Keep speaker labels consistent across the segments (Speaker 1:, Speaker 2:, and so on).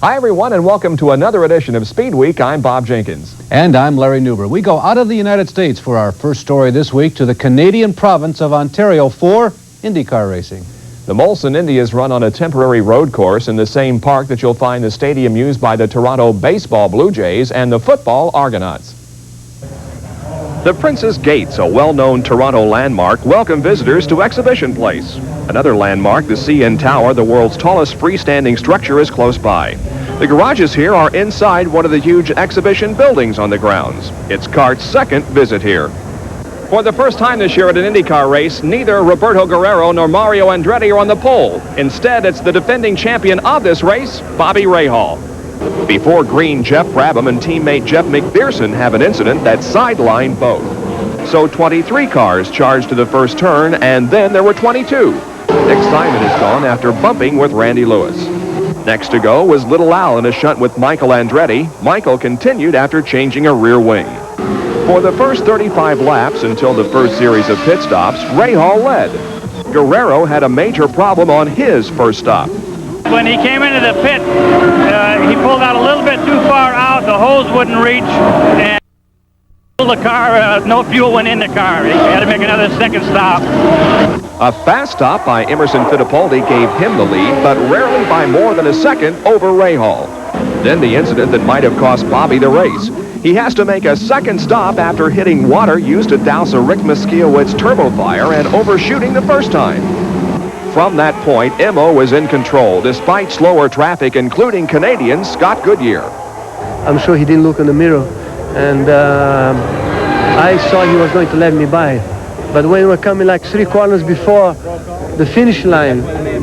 Speaker 1: Hi, everyone, and welcome to another edition of Speedweek. I'm Bob Jenkins.
Speaker 2: And I'm Larry Newber. We go out of the United States for our first story this week to the Canadian province of Ontario for IndyCar racing.
Speaker 1: The Molson Indy is run on a temporary road course in the same park that you'll find the stadium used by the Toronto baseball Blue Jays and the football Argonauts. The Prince's Gates, a well-known Toronto landmark, welcome visitors to Exhibition Place. Another landmark, the CN Tower, the world's tallest freestanding structure, is close by. The garages here are inside one of the huge exhibition buildings on the grounds. It's CART's second visit here. For the first time this year at an IndyCar race, neither Roberto Guerrero nor Mario Andretti are on the pole. Instead, it's the defending champion of this race, Bobby Rahal. Before green, Jeff Brabham and teammate Jeff McPherson have an incident that sidelined both. So 23 cars charged to the first turn, and then there were 22. Nick Simon is gone after bumping with Randy Lewis. Next to go was Little Al in a shunt with Michael Andretti. Michael continued after changing a rear wing. For the first 35 laps until the first series of pit stops, Rahal led. Guerrero had a major problem on his first stop.
Speaker 3: When he came into the pit, he pulled out a little bit too far out. The hose wouldn't reach, and the car, no fuel went in the car. He had to make another second stop.
Speaker 1: A fast stop by Emerson Fittipaldi gave him the lead, but rarely by more than a second over Rahal. Then the incident that might have cost Bobby the race. He has to make a second stop after hitting water used to douse a Rick Moskiewicz turbo fire and overshooting the first time. From that point, Emo was in control, despite slower traffic, including Canadian Scott Goodyear.
Speaker 4: I'm sure he didn't look in the mirror, and I saw he was going to let me by. But when we were coming like 3 corners before the finish line,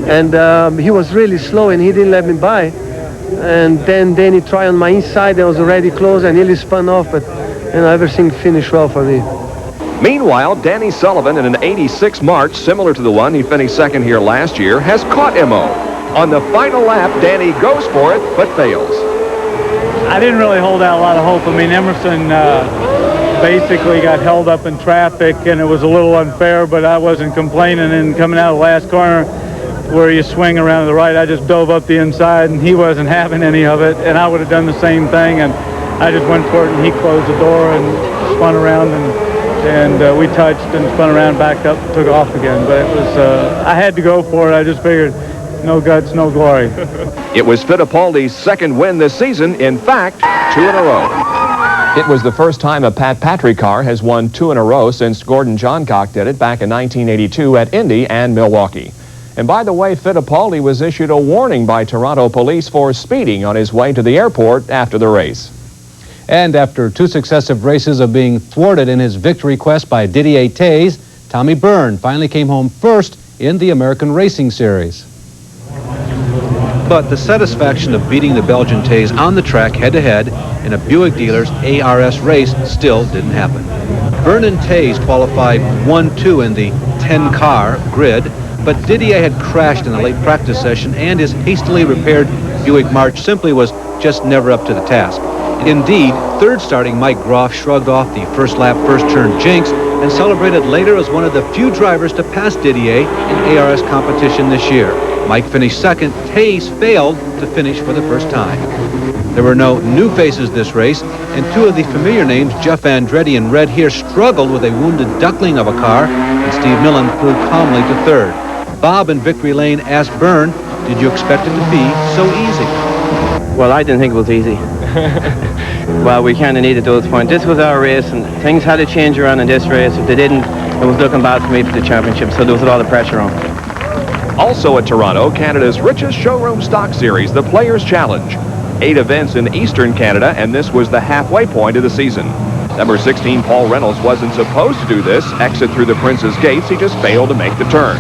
Speaker 4: and he was really slow, and he didn't let me by. And then he tried on my inside, that was already close, and nearly spun off, but everything finished well for me.
Speaker 1: Meanwhile, Danny Sullivan in an 86 March, similar to the one he finished second here last year, has caught Emo. On the final lap, Danny goes for it, but fails.
Speaker 5: I didn't really hold out a lot of hope. I mean, Emerson basically got held up in traffic, and it was a little unfair, but I wasn't complaining. And coming out of the last corner, where you swing around to the right, I just dove up the inside, and he wasn't having any of it, and I would have done the same thing, and I just went for it, and he closed the door and spun around, and we touched and spun around, backed up, and took off again. But it was, I had to go for it. I just figured, no guts, no glory.
Speaker 1: It was Fittipaldi's second win this season, in fact, 2 in a row. It was the first time a Pat Patrick car has won 2 in a row since Gordon Johncock did it back in 1982 at Indy and Milwaukee. And by the way, Fittipaldi was issued a warning by Toronto police for speeding on his way to the airport after the race.
Speaker 2: And after 2 successive races of being thwarted in his victory quest by Didier Taze, Tommy Byrne finally came home first in the American Racing Series. But the satisfaction of beating the Belgian Taze on the track head-to-head in a Buick dealer's ARS race still didn't happen. Byrne and Taze qualified 1-2 in the 10-car grid, but Didier had crashed in a late practice session, and his hastily repaired Buick March simply was just never up to the task. Indeed, third starting Mike Groff shrugged off the first lap, first turn jinx and celebrated later as one of the few drivers to pass Didier in ARS competition this year. Mike finished second. Taze failed to finish for the first time. There were no new faces this race, and 2 of the familiar names, Jeff Andretti and Red Here, struggled with a wounded duckling of a car, and Steve Millen flew calmly to third. Bob in Victory Lane asked Byrne, did you expect it to be so easy?
Speaker 6: Well, I didn't think it was easy. Well, we kind of needed those points. This was our race, and things had to change around in this race. If they didn't, it was looking bad for me for the championship, so there was a lot of pressure on.
Speaker 1: Also at Toronto, Canada's richest showroom stock series, the Players' Challenge. 8 events in Eastern Canada, and this was the halfway point of the season. Number 16, Paul Reynolds, wasn't supposed to do this, exit through the Prince's Gates. He just failed to make the turn.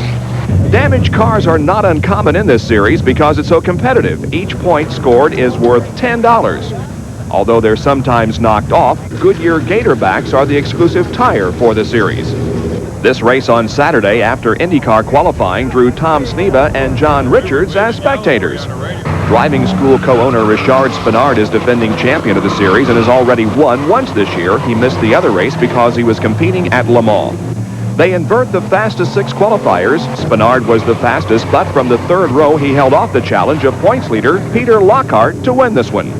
Speaker 1: Damaged cars are not uncommon in this series because it's so competitive. Each point scored is worth $10. Although they're sometimes knocked off, Goodyear Gatorbacks are the exclusive tire for the series. This race on Saturday after IndyCar qualifying drew Tom Sneva and John Richards as spectators. Driving school co-owner Richard Spinard is defending champion of the series and has already won once this year. He missed the other race because he was competing at Le Mans. They invert the fastest 6 qualifiers. Spenard was the fastest, but from the 3rd row, he held off the challenge of points leader Peter Lockhart to win this one.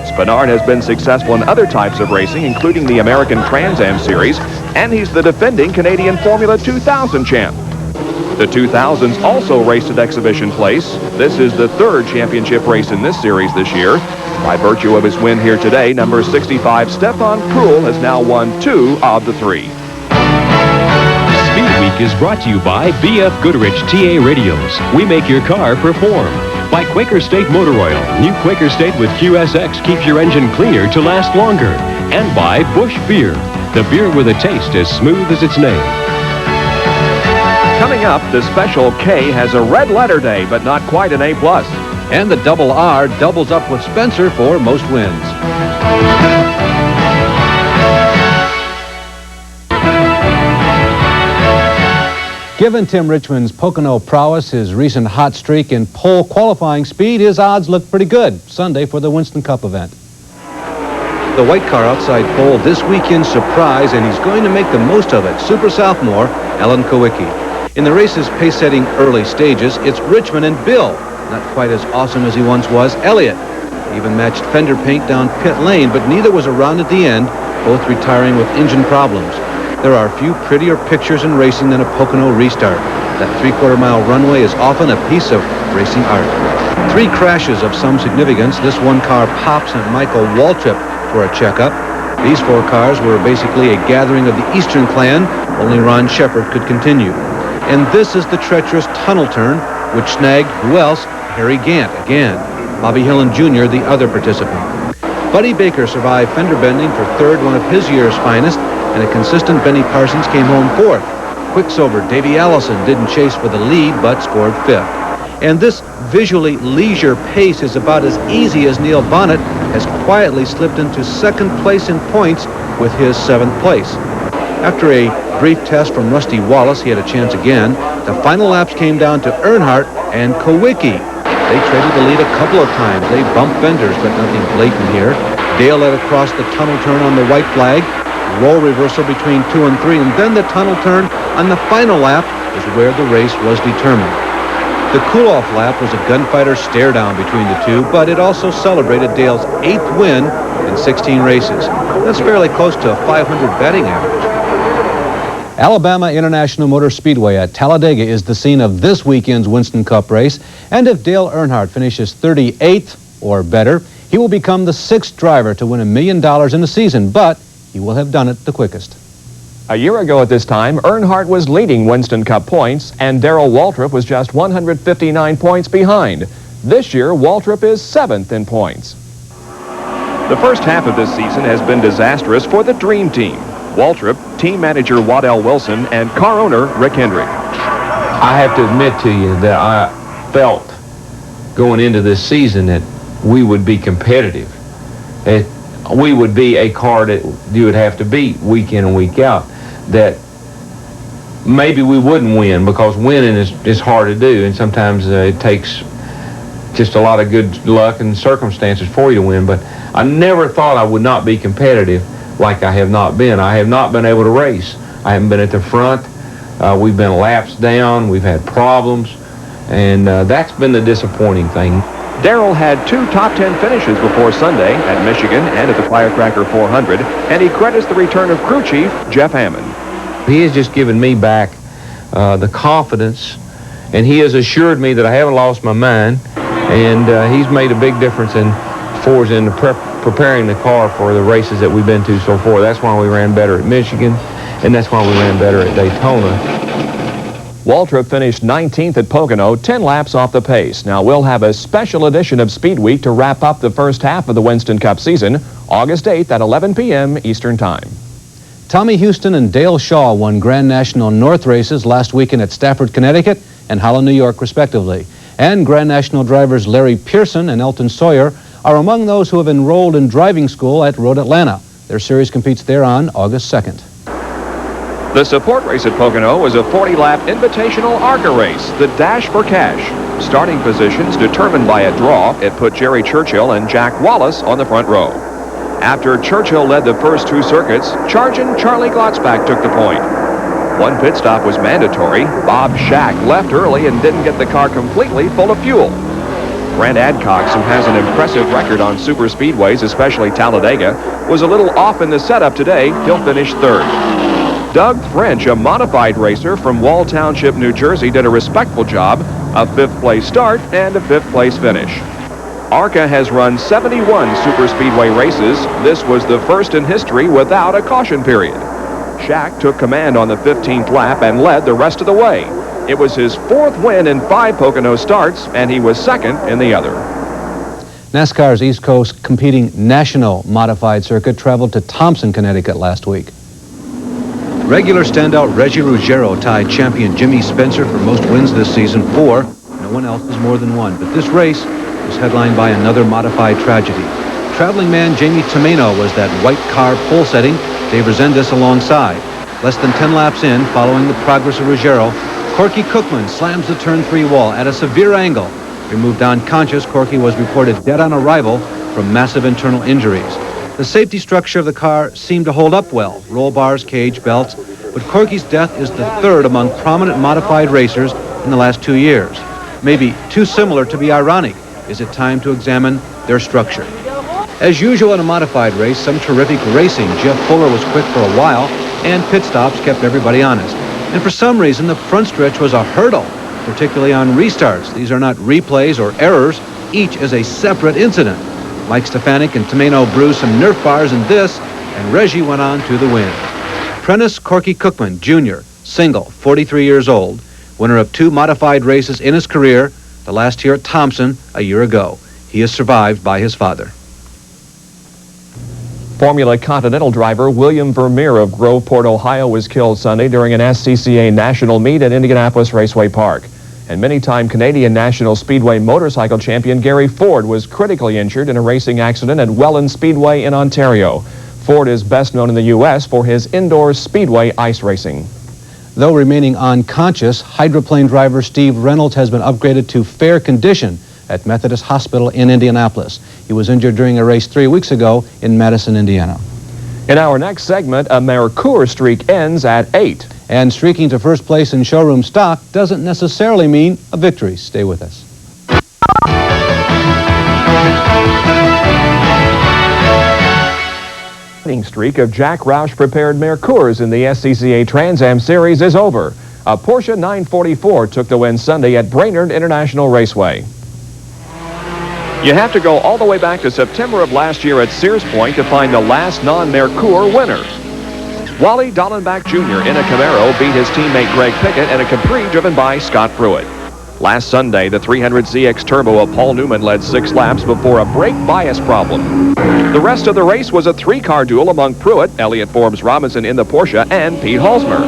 Speaker 1: Spenard has been successful in other types of racing, including the American Trans Am Series, and he's the defending Canadian Formula 2000 champ. The 2000s also raced at Exhibition Place. This is the 3rd championship race in this series this year. By virtue of his win here today, number 65, Stefan Krul, has now won 2 of the 3.
Speaker 7: Speedweek is brought to you by BF Goodrich TA Radios. We make your car perform. By Quaker State Motor Oil. New Quaker State with QSX keeps your engine cleaner to last longer. And by Busch Beer, the beer with a taste as smooth as its name.
Speaker 1: Coming up, the Special K has a red letter day, but not quite an A+.
Speaker 2: And the Double R doubles up with Spencer for most wins. Given Tim Richmond's Pocono prowess, his recent hot streak in pole qualifying speed, his odds look pretty good Sunday for the Winston Cup event. The white car outside pole this weekend's surprise, and he's going to make the most of it. Super sophomore, Alan Kowicki. In the race's pace-setting early stages, it's Richmond and Bill. Not quite as awesome as he once was, Elliott. Even matched fender paint down pit lane, but neither was around at the end, both retiring with engine problems. There are few prettier pictures in racing than a Pocono restart. That 3/4-mile runway is often a piece of racing art. 3 crashes of some significance. This one car pops and Michael Waltrip for a checkup. These 4 cars were basically a gathering of the Eastern Clan. Only Ron Shepard could continue. And this is the treacherous tunnel turn, which snagged, who else? Harry Gant again. Bobby Hillen Jr., the other participant. Buddy Baker survived fender bending for 3rd, one of his year's finest, and a consistent Benny Parsons came home 4th. Quicksilver Davey Allison didn't chase for the lead, but scored 5th. And this visually leisure pace is about as easy as Neil Bonnet has quietly slipped into 2nd place in points with his 7th place. After a brief test from Rusty Wallace, he had a chance again. The final laps came down to Earnhardt and Kowicki. They traded the lead a couple of times. They bumped fenders, but nothing blatant here. Dale led across the tunnel turn on the white flag. Roll reversal between 2 and 3, and then the tunnel turn on the final lap is where the race was determined. The cool-off lap was a gunfighter stare-down between the two, but it also celebrated Dale's 8th win in 16 races. That's fairly close to a 500 batting average. Alabama International Motor Speedway at Talladega is the scene of this weekend's Winston Cup race, and if Dale Earnhardt finishes 38th or better, he will become the 6th driver to win $1 million in a season, but he will have done it the quickest.
Speaker 1: A year ago at this time, Earnhardt was leading Winston Cup points, and Darrell Waltrip was just 159 points behind. This year, Waltrip is 7th in points. The first half of this season has been disastrous for the Dream Team. Waltrip, team manager Waddell Wilson, and car owner Rick Hendrick.
Speaker 8: I have to admit to you that I felt going into this season that we would be competitive. We would be a car that you would have to beat week in and week out. That maybe we wouldn't win because winning is hard to do, and sometimes it takes just a lot of good luck and circumstances for you to win. But I never thought I would not be competitive like I have not been. I have not been able to race. I haven't been at the front. We've been laps down. We've had problems, and that's been the disappointing thing.
Speaker 1: Darrell had 2 top 10 finishes before Sunday at Michigan and at the Firecracker 400, and he credits the return of crew chief Jeff Hammond.
Speaker 8: He has just given me back the confidence, and he has assured me that I haven't lost my mind, and he's made a big difference in preparing the car for the races that we've been to so far. That's why we ran better at Michigan, and that's why we ran better at Daytona.
Speaker 1: Waltrip finished 19th at Pocono, 10 laps off the pace. Now we'll have a special edition of Speedweek to wrap up the first half of the Winston Cup season, August 8th at 11 p.m. Eastern Time.
Speaker 2: Tommy Houston and Dale Shaw won Grand National North races last weekend at Stafford, Connecticut and Holland, New York, respectively. And Grand National drivers Larry Pearson and Elton Sawyer are among those who have enrolled in driving school at Road Atlanta. Their series competes there on August 2nd.
Speaker 1: The support race at Pocono is a 40-lap invitational ARCA race, the Dash for Cash. Starting positions determined by a draw. It put Jerry Churchill and Jack Wallace on the front row. After Churchill led the first 2 circuits, Chargin' Charlie Glotzbach took the point. One pit stop was mandatory. Bob Shack left early and didn't get the car completely full of fuel. Grant Adcox, who has an impressive record on super speedways, especially Talladega, was a little off in the setup today. He'll finish third. Doug French, a modified racer from Wall Township, New Jersey, did a respectful job, a fifth-place start and a fifth-place finish. ARCA has run 71 super speedway races. This was the first in history without a caution period. Shack took command on the 15th lap and led the rest of the way. It was his fourth win in 5 Pocono starts, and he was second in the other.
Speaker 2: NASCAR's East Coast competing national modified circuit traveled to Thompson, Connecticut last week. Regular standout Reggie Ruggiero tied champion Jimmy Spencer for most wins this season, 4. No one else has more than 1. But this race was headlined by another modified tragedy. Traveling man Jamie Tomeno was that white car pole setting, Dave Resendez alongside. Less than 10 laps in, following the progress of Ruggiero, Corky Cookman slams the turn 3 wall at a severe angle. Removed unconscious, Corky was reported dead on arrival from massive internal injuries. The safety structure of the car seemed to hold up well, roll bars, cage, belts, but Corky's death is the third among prominent modified racers in the last 2 years. Maybe too similar to be ironic. Is it time to examine their structure? As usual in a modified race, some terrific racing. Jeff Fuller was quick for a while, and pit stops kept everybody honest. And for some reason, the front stretch was a hurdle, particularly on restarts. These are not replays or errors. Each is a separate incident. Mike Stefanik and Tomeno bruised some Nerf bars in this, and Reggie went on to the win. Prentice Corky Cookman, Jr., single, 43 years old, winner of 2 modified races in his career, the last here at Thompson a year ago. He is survived by his father.
Speaker 1: Formula Continental driver William Vermeer of Groveport, Ohio, was killed Sunday during an SCCA national meet at Indianapolis Raceway Park. And many-time Canadian National Speedway motorcycle champion Gary Ford was critically injured in a racing accident at Welland Speedway in Ontario. Ford is best known in the U.S. for his indoor speedway ice racing.
Speaker 2: Though remaining unconscious, hydroplane driver Steve Reynolds has been upgraded to fair condition at Methodist Hospital in Indianapolis. He was injured during a race 3 weeks ago in Madison, Indiana.
Speaker 1: In our next segment, a Mercure streak ends at 8.
Speaker 2: And streaking to first place in showroom stock doesn't necessarily mean a victory. Stay with us.
Speaker 1: The streak of Jack Roush-prepared Mercures in the SCCA Trans Am Series is over. A Porsche 944 took the win Sunday at Brainerd International Raceway. You have to go all the way back to September of last year at Sears Point to find the last non-Mercure winner. Wally Dallenbach Jr. in a Camaro beat his teammate Greg Pickett in a Capri driven by Scott Pruitt. Last Sunday, the 300ZX Turbo of Paul Newman led 6 laps before a brake bias problem. The rest of the race was a 3-car duel among Pruitt, Elliott Forbes Robinson in the Porsche, and Pete Halsmer.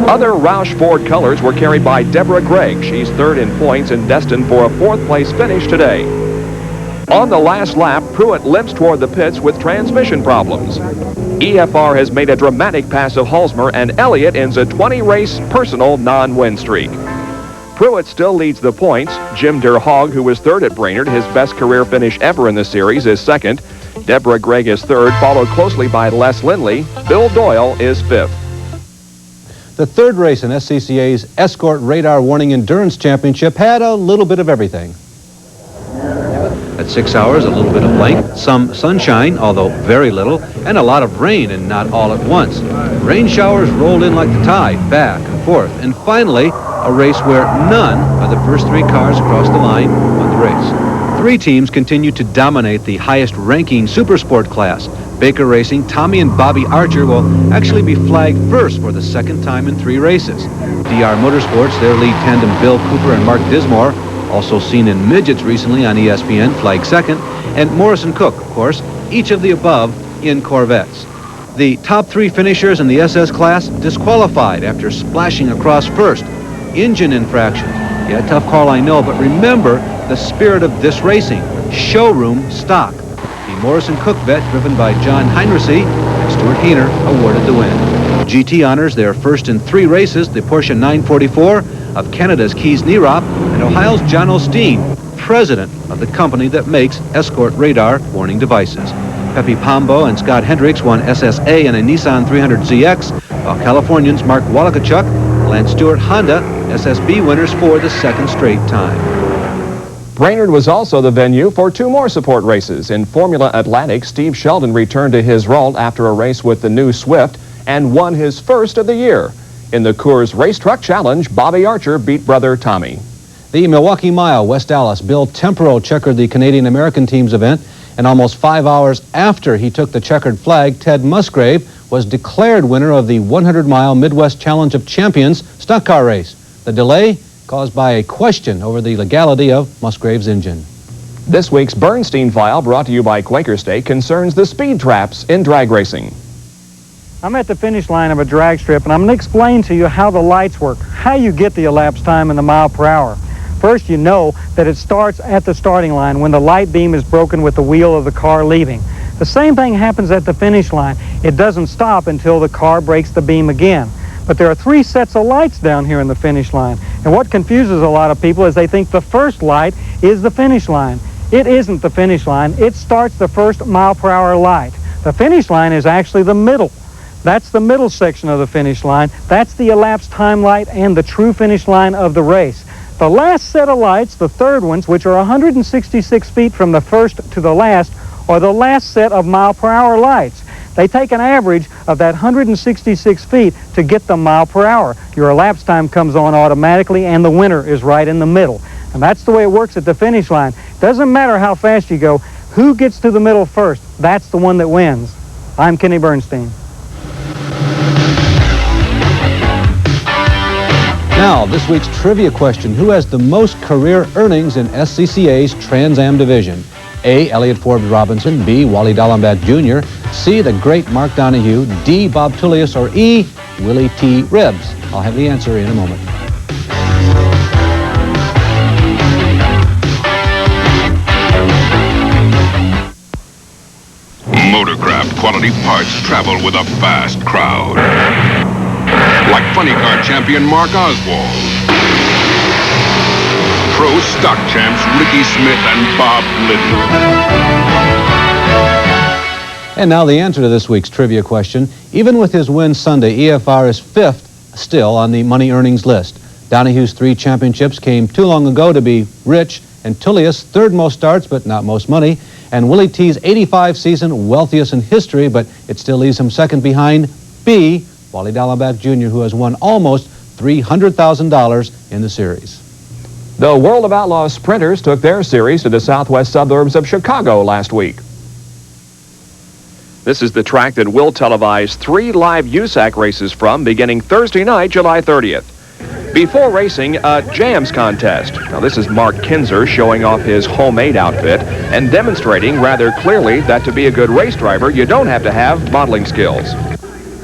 Speaker 1: Other Roush Ford colors were carried by Deborah Gregg. She's third in points and destined for a 4th-place finish today. On the last lap, Pruitt limps toward the pits with transmission problems. EFR has made a dramatic pass of Halsmer, and Elliott ends a 20-race personal non-win streak. Pruitt still leads the points. Jim Derhaug, who was third at Brainerd, his best career finish ever in the series, is second. Deborah Gregg is third, followed closely by Les Lindley. Bill Doyle is fifth.
Speaker 2: The third race in SCCA's Escort Radar Warning Endurance Championship had a little bit of everything. At 6 hours, a little bit of length, some sunshine, although very little, and a lot of rain, and not all at once. Rain showers rolled in like the tide, back and forth, and finally, a race where none of the first 3 cars across the line won the race. 3 teams continued to dominate the highest-ranking Supersport class. Baker Racing, Tommy and Bobby Archer will actually be flagged first for the 2nd time in 3 races. DR Motorsports, their lead tandem Bill Cooper and Mark Dismore, also seen in midgets recently on ESPN, flagged 2nd, and Morrison Cook, of course, each of the above in Corvettes. The top 3 finishers in the SS class disqualified after splashing across first. Engine infraction. Yeah, tough call, I know, but remember the spirit of this racing. Showroom stock. The Morrison Cook vet, driven by John Heinrichsey, and Stuart Hayner, awarded the win. GT honors their first in 3 races, the Porsche 944 of Canada's Kees Nierop and Ohio's John Osteen, president of the company that makes Escort radar warning devices. Pepe Pombo and Scott Hendricks won SSA and a Nissan 300ZX, while Californians Mark Walikachuk and Lance Stewart Honda, SSB winners for the second straight time.
Speaker 1: Brainerd was also the venue for 2 more support races. In Formula Atlantic, Steve Sheldon returned to his role after a race with the new Swift and won his first of the year. In the Coors Race Truck Challenge, Bobby Archer beat brother Tommy.
Speaker 2: The Milwaukee Mile, West Dallas, Bill Tempero checkered the Canadian-American team's event, and almost 5 hours after he took the checkered flag, Ted Musgrave was declared winner of the 100-mile Midwest Challenge of Champions stock car race. The delay caused by a question over the legality of Musgrave's engine.
Speaker 1: This week's Bernstein File, brought to you by Quaker State, concerns the speed traps in drag racing.
Speaker 9: I'm at the finish line of a drag strip, and I'm going to explain to you how the lights work, how you get the elapsed time in the mile per hour. First, you know that it starts at the starting line when the light beam is broken with the wheel of the car leaving. The same thing happens at the finish line. It doesn't stop until the car breaks the beam again. But there are 3 sets of lights down here in the finish line. And what confuses a lot of people is they think the first light is the finish line. It isn't the finish line. It starts the first mile per hour light. The finish line is actually the middle. That's the middle section of the finish line. That's the elapsed time light and the true finish line of the race. The last set of lights, the third ones, which are 166 feet from the first to the last, are the last set of mile per hour lights. They take an average of that 166 feet to get the mile per hour. Your elapsed time comes on automatically, and the winner is right in the middle. And that's the way it works at the finish line. Doesn't matter how fast you go, who gets to the middle first, that's the one that wins. I'm Kenny Bernstein.
Speaker 2: Now, this week's trivia question: who has the most career earnings in SCCA's Trans Am division? A. Elliott Forbes Robinson, B. Wally Dallenbach Jr., C. the great Mark Donahue, D. Bob Tullius, or E. Willie T. Ribbs? I'll have the answer in a moment.
Speaker 10: Motorcraft quality parts travel with a vast crowd. Like funny car champion Mark Oswald, pro stock champs Ricky Smith and Bob Little.
Speaker 2: And now the answer to this week's trivia question. Even with his win Sunday, EFR is 5th still on the money earnings list. Donahue's 3 championships came too long ago to be rich, and Tullius, 3rd most starts but not most money, and Willie T's 85 season, wealthiest in history, but it still leaves him 2nd behind B. Wally Dallenbach Jr., who has won almost $300,000 in the series.
Speaker 1: The World of Outlaws sprinters took their series to the southwest suburbs of Chicago last week. This is the track that will televise 3 live USAC races from beginning Thursday night, July 30th. Before racing, a jams contest. Now, this is Mark Kinzer showing off his homemade outfit and demonstrating rather clearly that to be a good race driver, you don't have to have modeling skills.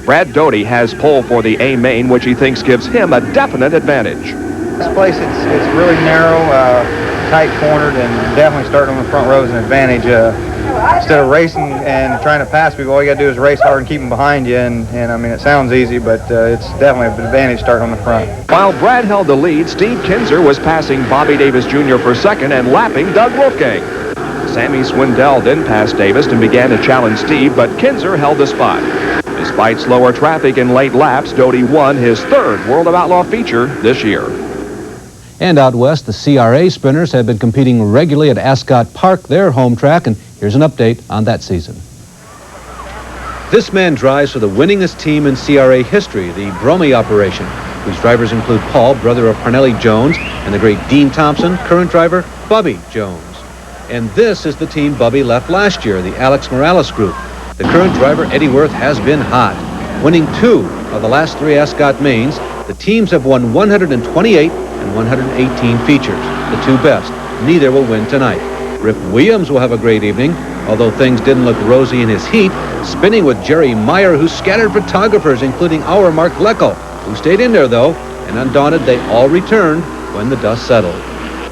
Speaker 1: Brad Doty has pole for the A main, which he thinks gives him a definite advantage.
Speaker 11: This place, it's really narrow, tight cornered, and definitely starting on the front row is an advantage. Instead of racing and trying to pass people, all you got to do is race hard and keep them behind you. And I mean, it sounds easy, but it's definitely an advantage starting on the front.
Speaker 1: While Brad held the lead, Steve Kinzer was passing Bobby Davis Jr. for 2nd and lapping Doug Wolfgang. Sammy Swindell then passed Davis and began to challenge Steve, but Kinzer held the spot. Despite slower traffic and late laps, Doty won his 3rd World of Outlaw feature this year.
Speaker 2: And out west, the CRA sprinters have been competing regularly at Ascot Park, their home track, and here's an update on that season. This man drives for the winningest team in CRA history, the Bromie operation, whose drivers include Paul, brother of Parnelli Jones, and the great Dean Thompson, current driver Bubby Jones. And this is the team Bubby left last year, the Alex Morales group. The current driver, Eddie Worth, has been hot, winning 2 of the last 3 Ascot mains. The teams have won 128 and 118 features, the 2 best. Neither will win tonight. Rip Williams will have a great evening, although things didn't look rosy in his heat, spinning with Jerry Meyer, who scattered photographers, including our Mark Lecco, who stayed in there, though, and undaunted, they all returned when the dust settled.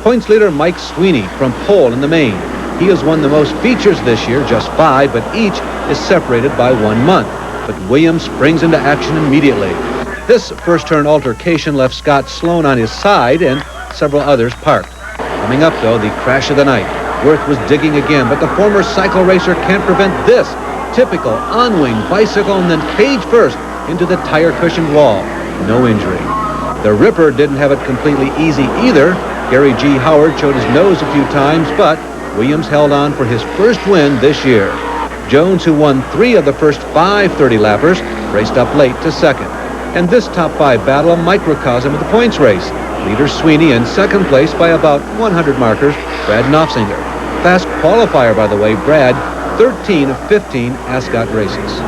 Speaker 2: Points leader Mike Sweeney from pole in the main. He has won the most features this year, just 5, but each is separated by 1 month. But Williams springs into action immediately. This first-turn altercation left Scott Sloan on his side and several others parked. Coming up, though, the crash of the night. Worth was digging again, but the former cycle racer can't prevent this. Typical on-wing bicycle and then cage first into the tire cushioned wall. No injury. The Ripper didn't have it completely easy either. Gary G. Howard showed his nose a few times, but Williams held on for his first win this year. Jones, who won 3 of the first 5 30-lappers, raced up late to second. And this top 5 battle a microcosm of the points race. Leader Sweeney in second place by about 100 markers, Brad Knopfsinger. Fast qualifier, by the way, Brad, 13 of 15 Ascot races.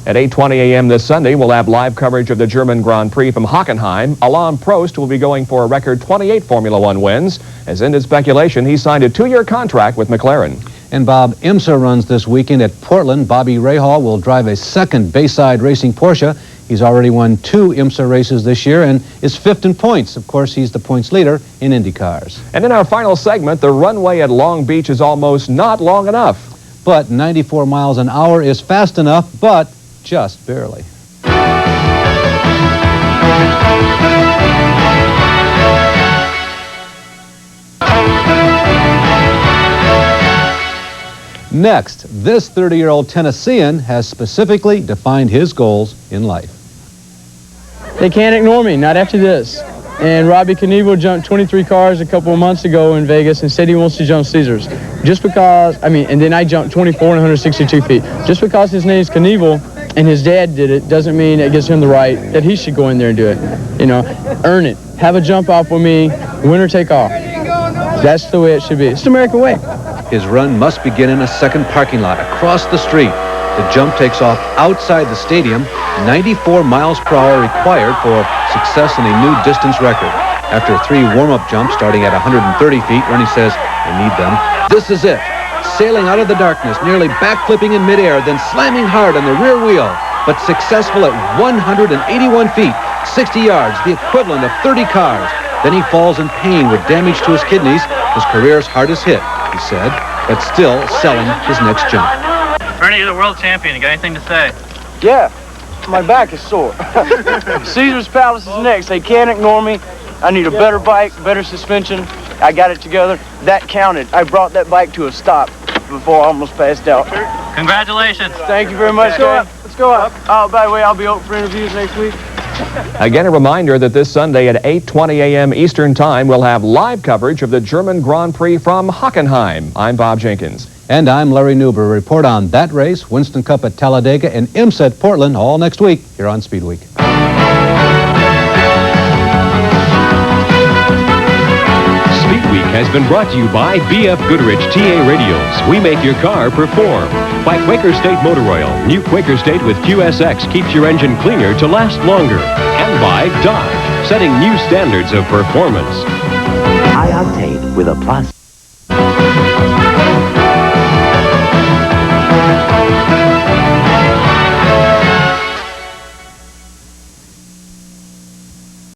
Speaker 1: At 8:20 a.m. this Sunday, we'll have live coverage of the German Grand Prix from Hockenheim. Alain Prost will be going for a record 28 Formula One wins. As ended speculation, he signed a 2-year contract with McLaren.
Speaker 2: And Bob IMSA runs this weekend at Portland. Bobby Rahal will drive a second Bayside Racing Porsche. He's already won 2 IMSA races this year and is 5th in points. Of course, he's the points leader in Indy cars.
Speaker 1: And in our final segment, the runway at Long Beach is almost not long enough.
Speaker 2: But 94 miles an hour is fast enough, but just barely. Next, this 30-year-old Tennessean has specifically defined his goals in life.
Speaker 12: They can't ignore me, not after this. And Robbie Knievel jumped 23 cars a couple of months ago in Vegas and said he wants to jump Caesars. Just because, and then I jumped 24 and 162 feet. Just because his name's Knievel and his dad did it doesn't mean it gives him the right that he should go in there and do it. You know, earn it. Have a jump off with me, win or take off. That's the way it should be. It's the American way.
Speaker 2: His run must begin in a second parking lot across the street. The jump takes off outside the stadium, 94 miles per hour required for success in a new distance record. After 3 warm-up jumps starting at 130 feet, Ernie says, I need them. This is it. Sailing out of the darkness, nearly backflipping in midair, then slamming hard on the rear wheel, but successful at 181 feet, 60 yards, the equivalent of 30 cars. Then he falls in pain with damage to his kidneys, his career's hardest hit, he said, but still selling his next jump.
Speaker 3: Ernie, you're the world champion. You got anything to say?
Speaker 12: Yeah, my back is sore. Caesar's Palace is next. They can't ignore me. I need a better bike, better suspension. I got it together. That counted. I brought that bike to a stop before I almost passed out.
Speaker 3: Congratulations.
Speaker 12: Thank you very much, guys. Let's go up. Oh, by the way, I'll be open for interviews next week.
Speaker 1: Again, a reminder that this Sunday at 8:20 a.m. Eastern Time, we'll have live coverage of the German Grand Prix from Hockenheim. I'm Bob Jenkins.
Speaker 2: And I'm Larry Newber. Report on that race, Winston Cup at Talladega, and IMSA at Portland all next week here on Speedweek.
Speaker 7: Speedweek has been brought to you by B.F. Goodrich TA Radios. We make your car perform. By Quaker State Motor Oil. New Quaker State with QSX keeps your engine cleaner to last longer. And by Dodge, setting new standards of performance.
Speaker 13: High octane with a plus.